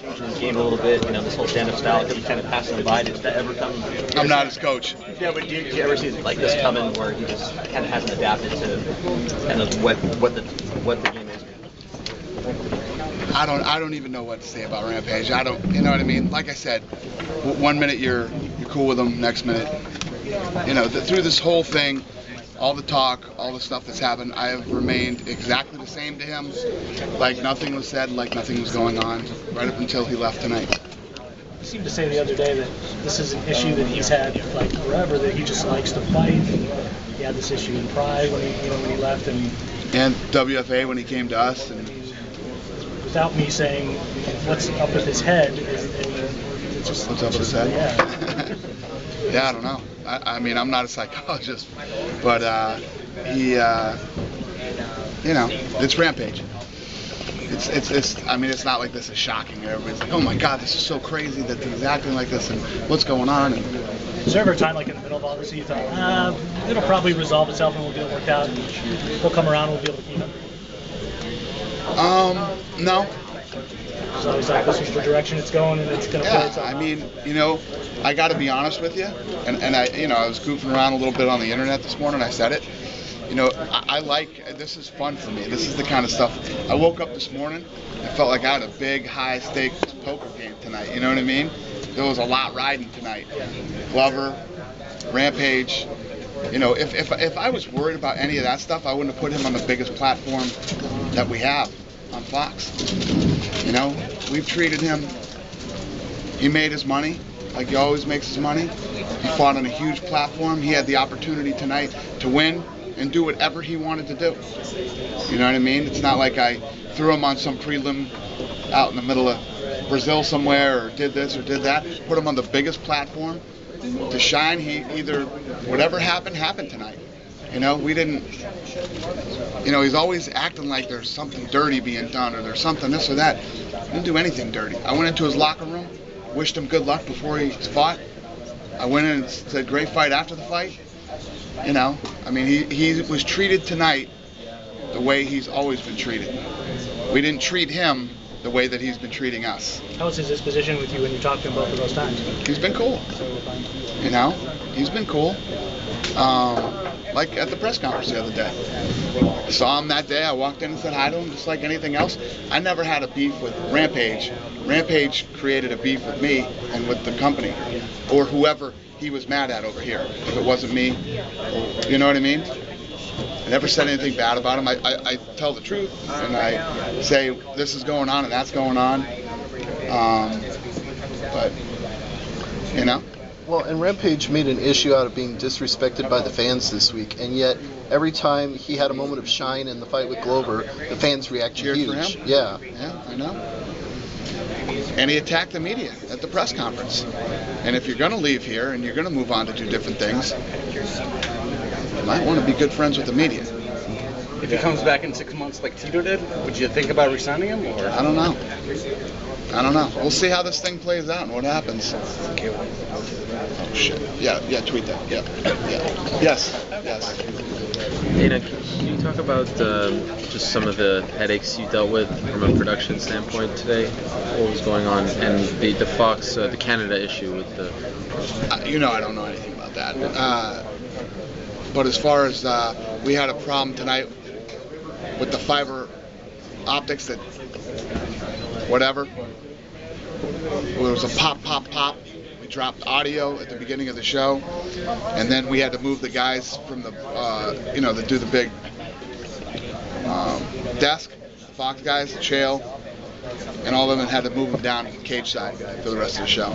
changing the game a little bit, this whole stand-up style, because he's kind of passing him by. Did that ever come? I'm not his coach. Yeah, but did you ever see like this coming, where he just kind of hasn't adapted to kind of what the game is? I don't even know what to say about Rampage. I don't, you know what I mean? Like I said, 1 minute you're cool with him, next minute, through this whole thing, all the talk, all the stuff that's happened, I have remained exactly the same to him, like nothing was said, like nothing was going on, right up until he left tonight. You seemed to say the other day that this is an issue that he's had like forever, that he just likes to fight. He had this issue in Pride when he left, and WFA when he came to us. And without me saying what's up with his head, it's just what's up with his head? Yeah. Yeah, I don't know. I mean, I'm not a psychologist, but it's Rampage. I mean, it's not like this is shocking. Everybody's like, oh my God, this is so crazy that he's acting like this, and what's going on? And is there ever a time, like in the middle of all this, you thought, it'll probably resolve itself and we'll get it worked out, and he'll come around and we'll be able to keep him? No. So he's like, this is the direction it's going, and it's going to play itself out. I mean, I got to be honest with you, and I was goofing around a little bit on the internet this morning. I said it. I like, this is fun for me. This is the kind of stuff. I woke up this morning, I felt like I had a big, high-stakes poker game tonight. You know what I mean? There was a lot riding tonight. Glover, Rampage. If I was worried about any of that stuff, I wouldn't have put him on the biggest platform that we have on Fox. We've treated him. He made his money, like he always makes his money. He fought on a huge platform. He had the opportunity tonight to win and do whatever he wanted to do. You know what I mean? It's not like I threw him on some prelim out in the middle of Brazil somewhere, or did this or did that. Put him on the biggest platform to shine. He either, whatever happened tonight. We didn't, he's always acting like there's something dirty being done, or there's something this or that. He didn't do anything dirty. I went into his locker room, wished him good luck before he fought. I went in and said, great fight after the fight. I mean, he was treated tonight the way he's always been treated. We didn't treat him the way that he's been treating us. How was his disposition with you when you talked to him both of those times? He's been cool. He's been cool. Like at the press conference the other day. I saw him that day. I walked in and said hi to him, just like anything else. I never had a beef with Rampage. Rampage created a beef with me and with the company, or whoever he was mad at over here. If it wasn't me, you know what I mean? I never said anything bad about him. I tell the truth, and I say this is going on and that's going on. But Well, and Rampage made an issue out of being disrespected by the fans this week, and yet every time he had a moment of shine in the fight with Glover, the fans reacted cheered huge. For him? Yeah, I know. And he attacked the media at the press conference. And if you're going to leave here and you're going to move on to do different things, you might want to be good friends with the media. If he comes back in 6 months like Tito did, would you think about re-signing him? Or? I don't know. We'll see how this thing plays out and what happens. Oh shit. Yeah, tweet that. Yeah. Yes. Dana, can you talk about just some of the headaches you dealt with from a production standpoint today? What was going on? And the Fox, the Canada issue with the... I don't know anything about that. But as far as we had a problem tonight with the fiber optics that whatever. There was a pop. We dropped audio at the beginning of the show, and then we had to move the guys from the, that do the big desk, the Fox guys, the Chael, and all of them had to move them down cage side for the rest of the show.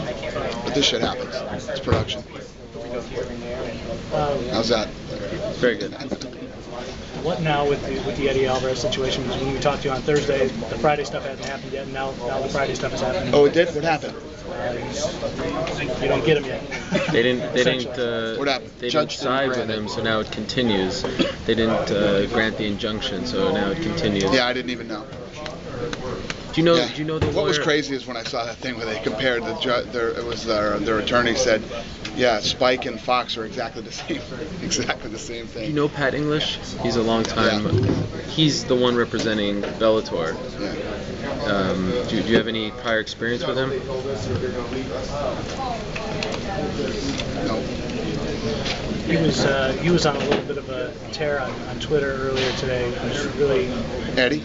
But this shit happens. It's production. How's that? Very good. What now with the Eddie Alvarez situation? Because when we talked to you on Thursday, the Friday stuff hasn't happened yet, and now the Friday stuff is happening. Oh, it did? What happened? You don't get him yet. They didn't what happened? They didn't side with him, so now it continues. They didn't grant the injunction, so now it continues. Yeah, I didn't even know. Do you know? Yeah. Do you know the What was lawyer? crazy is when I saw that thing where they compared their attorney said, yeah, Spike and Fox are exactly the same, exactly the same thing. You know Pat English? He's a long time. Yeah. He's the one representing Bellator. Yeah. Do you have any prior experience with him? No. He was on a little bit of a tear on Twitter earlier today. He was Eddie?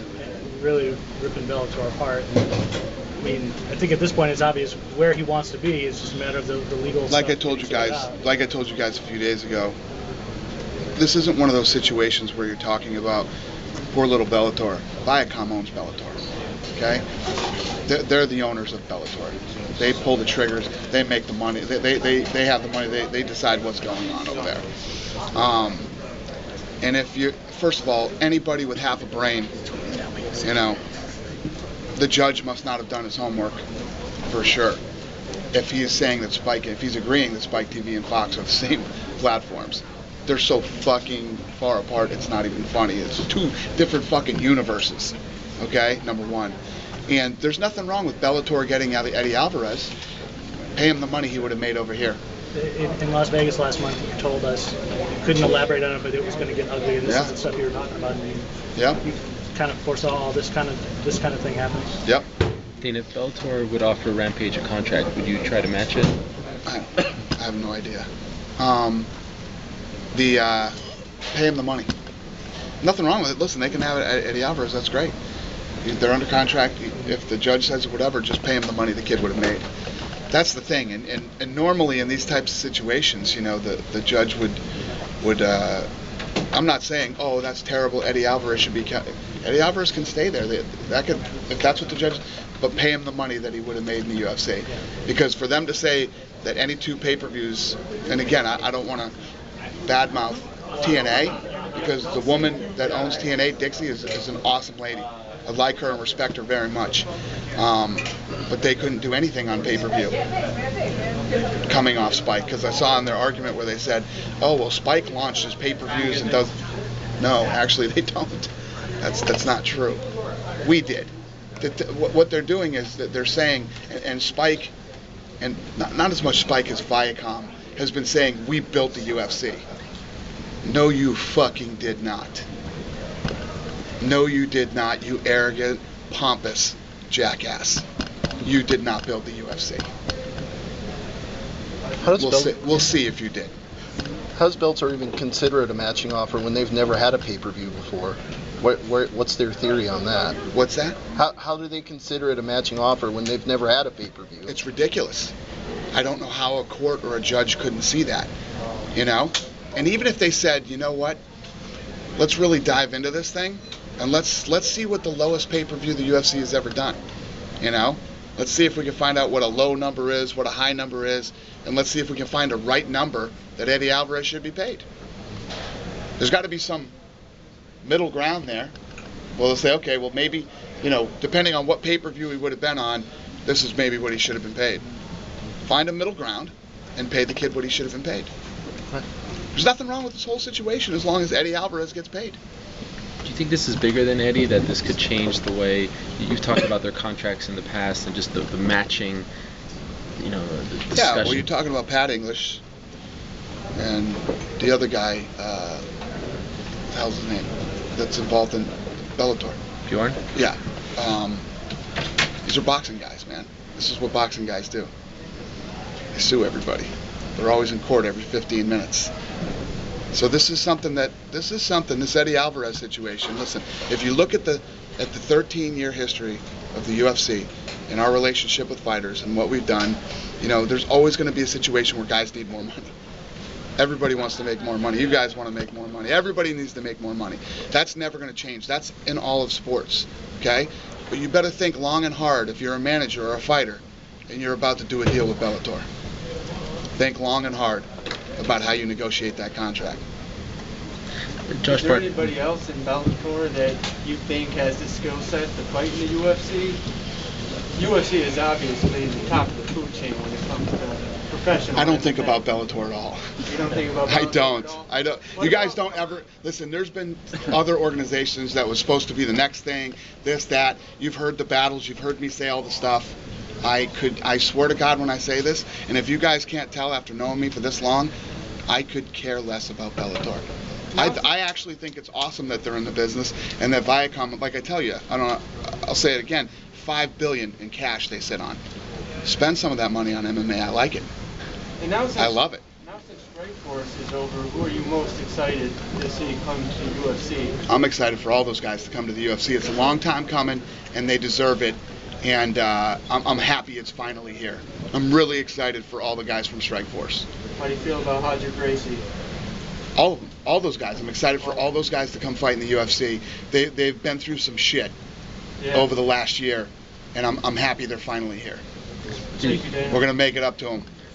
really ripping Bellator apart. I mean, I think at this point it's obvious where he wants to be. It's just a matter of the legal Like stuff I told you to figure guys, out. like I told you guys a few days ago, this isn't one of those situations where you're talking about poor little Bellator. Viacom owns Bellator. Okay? They're the owners of Bellator. They pull the triggers. They make the money. They have the money. They decide what's going on over there. And if you, first of all, anybody with half a brain, you know, the judge must not have done his homework for sure. If he's saying that if he's agreeing that Spike TV and Fox are the same platforms, they're so fucking far apart. It's not even funny. It's two different fucking universes. Okay, number one. And there's nothing wrong with Bellator getting Eddie Alvarez. Pay him the money he would have made over here. In Las Vegas last month, you told us you couldn't elaborate on it, but it was going to get ugly, and this is the stuff you were talking about. And you kind of foresaw all this kind of thing happening. Yep. Dana, if Bellator would offer Rampage a contract, would you try to match it? I have no idea. Pay him the money. Nothing wrong with it. Listen, they can have it at Eddie Alvarez. That's great. They're under contract. If the judge says whatever, just pay him the money the kid would have made. That's the thing. And normally in these types of situations, you know, the judge would. I'm not saying, oh, that's terrible. Eddie Alvarez should be. Eddie Alvarez can stay there. If that's what the judge. But pay him the money that he would have made in the UFC. Because for them to say that any two pay-per-views, and again, I don't want to badmouth TNA, because the woman that owns TNA, Dixie, is an awesome lady. I like her and respect her very much. But they couldn't do anything on pay-per-view coming off Spike, because I saw in their argument where they said, oh, well, Spike launched his pay-per-views and does. No, actually they don't. That's not true. We did. What they're doing is that they're saying, and Spike, and not as much Spike as Viacom, has been saying, we built the UFC. No, you fucking did not. No, you did not, you arrogant, pompous jackass. You did not build the UFC. We'll see if you did. How does Bellator even consider it a matching offer when they've never had a pay-per-view before? What's their theory on that? What's that? How do they consider it a matching offer when they've never had a pay-per-view? It's ridiculous. I don't know how a court or a judge couldn't see that, you know? And even if they said, you know what, let's really dive into this thing, and let's see what the lowest pay-per-view the UFC has ever done, you know? Let's see if we can find out what a low number is, what a high number is, and let's see if we can find a right number that Eddie Alvarez should be paid. There's got to be some middle ground there. Well, they'll say, okay, well, maybe, you know, depending on what pay-per-view he would have been on, this is maybe what he should have been paid. Find a middle ground and pay the kid what he should have been paid. There's nothing wrong with this whole situation as long as Eddie Alvarez gets paid. Do you think this is bigger than Eddie, that this could change the way you've talked about their contracts in the past and just the matching, you know, the discussion? Yeah, well, you're talking about Pat English and the other guy, what the hell's his name, that's involved in Bellator. Bjorn? Yeah. These are boxing guys, man. This is what boxing guys do. They sue everybody. They're always in court every 15 minutes. So this Eddie Alvarez situation, listen, if you look at the 13-year history of the UFC and our relationship with fighters and what we've done, you know, there's always going to be a situation where guys need more money. Everybody wants to make more money. You guys want to make more money. Everybody needs to make more money. That's never going to change. That's in all of sports, okay? But you better think long and hard if you're a manager or a fighter and you're about to do a deal with Bellator. Think long and hard about how you negotiate that contract. Is there anybody else in Bellator that you think has the skill set to fight in the UFC? UFC is obviously the top of the food chain when it comes to professional. I don't think MMA. about Bellator at all. You don't think about Bellator I don't. at all? I don't. What You guys about- don't ever listen. There's been other organizations that was supposed to be the next thing, this, that. You've heard the battles. You've heard me say all the stuff. I swear to God when I say this, and if you guys can't tell after knowing me for this long, I could care less about Bellator. I actually think it's awesome that they're in the business and that Viacom, like I tell you, I'll say it again, $5 billion in cash they sit on. Spend some of that money on MMA. I like it. And now since, I love it. Now since Strikeforce is over, who are you most excited to see come to UFC? I'm excited for all those guys to come to the UFC. It's a long time coming, and they deserve it. And I'm happy it's finally here. I'm really excited for all the guys from Strikeforce. How do you feel about Hodger Gracie? All of them. All those guys. I'm excited for all those guys to come fight in the UFC. They've been through some shit over the last year, and I'm happy they're finally here. Thank you, Dan. We're going to make it up to them.